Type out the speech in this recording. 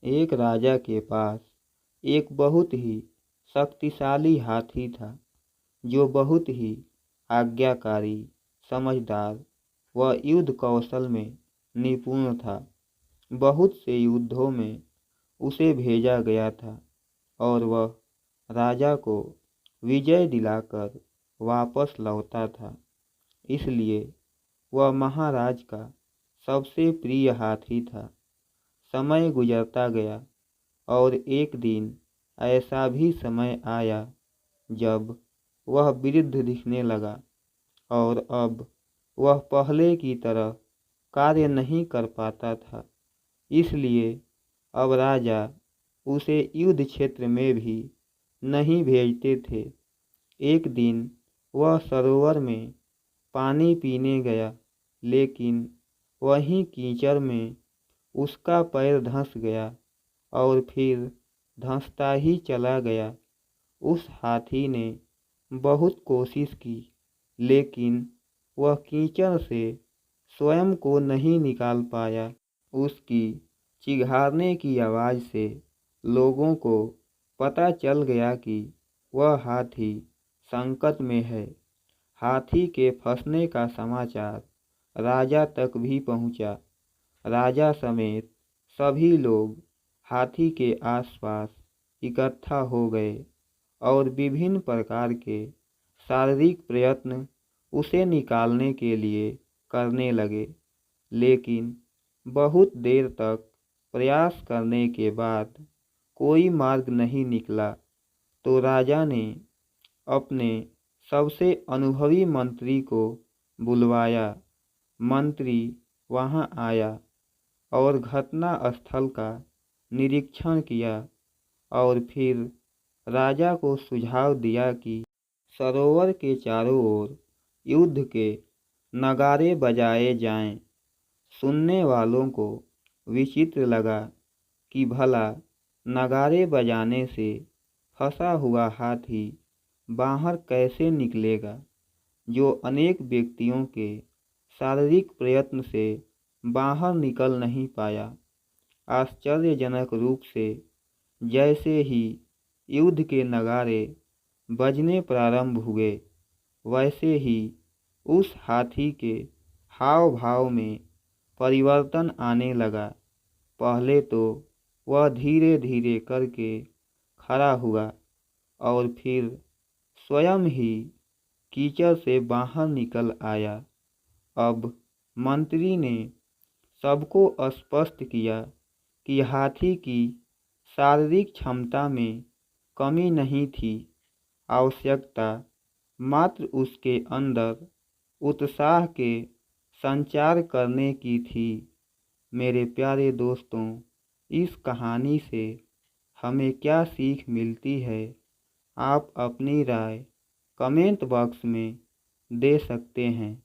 एक राजा के पास एक बहुत ही शक्तिशाली हाथी था, जो बहुत ही आज्ञाकारी, समझदार व युद्ध कौशल में निपुण था। बहुत से युद्धों में उसे भेजा गया था और वह राजा को विजय दिलाकर वापस लौटा था। इसलिए वह महाराज का सबसे प्रिय हाथी था। समय गुजरता गया और एक दिन ऐसा भी समय आया जब वह वृद्ध दिखने लगा और अब वह पहले की तरह कार्य नहीं कर पाता था। इसलिए अब राजा उसे युद्ध क्षेत्र में भी नहीं भेजते थे। एक दिन वह सरोवर में पानी पीने गया, लेकिन वहीं कीचड़ में उसका पैर धंस गया और फिर धंसता ही चला गया। उस हाथी ने बहुत कोशिश की, लेकिन वह कीचड़ से स्वयं को नहीं निकाल पाया। उसकी चिघाड़ने की आवाज़ से लोगों को पता चल गया कि वह हाथी संकट में है। हाथी के फंसने का समाचार राजा तक भी पहुंचा। राजा समेत सभी लोग हाथी के आसपास इकट्ठा हो गए और विभिन्न प्रकार के शारीरिक प्रयत्न उसे निकालने के लिए करने लगे, लेकिन बहुत देर तक प्रयास करने के बाद कोई मार्ग नहीं निकला। तो राजा ने अपने सबसे अनुभवी मंत्री को बुलवाया। मंत्री वहां आया और घटना स्थल का निरीक्षण किया और फिर राजा को सुझाव दिया कि सरोवर के चारों ओर युद्ध के नगारे बजाए जाएं। सुनने वालों को विचित्र लगा कि भला नगारे बजाने से फंसा हुआ हाथी बाहर कैसे निकलेगा, जो अनेक व्यक्तियों के शारीरिक प्रयत्न से बाहर निकल नहीं पाया। आश्चर्यजनक रूप से जैसे ही युद्ध के नगारे बजने प्रारंभ हुए, वैसे ही उस हाथी के हाव भाव में परिवर्तन आने लगा। पहले तो वह धीरे धीरे करके खड़ा हुआ और फिर स्वयं ही कीचड़ से बाहर निकल आया। अब मंत्री ने सबको स्पष्ट किया कि हाथी की शारीरिक क्षमता में कमी नहीं थी, आवश्यकता मात्र उसके अंदर उत्साह के संचार करने की थी। मेरे प्यारे दोस्तों, इस कहानी से हमें क्या सीख मिलती है, आप अपनी राय कमेंट बॉक्स में दे सकते हैं।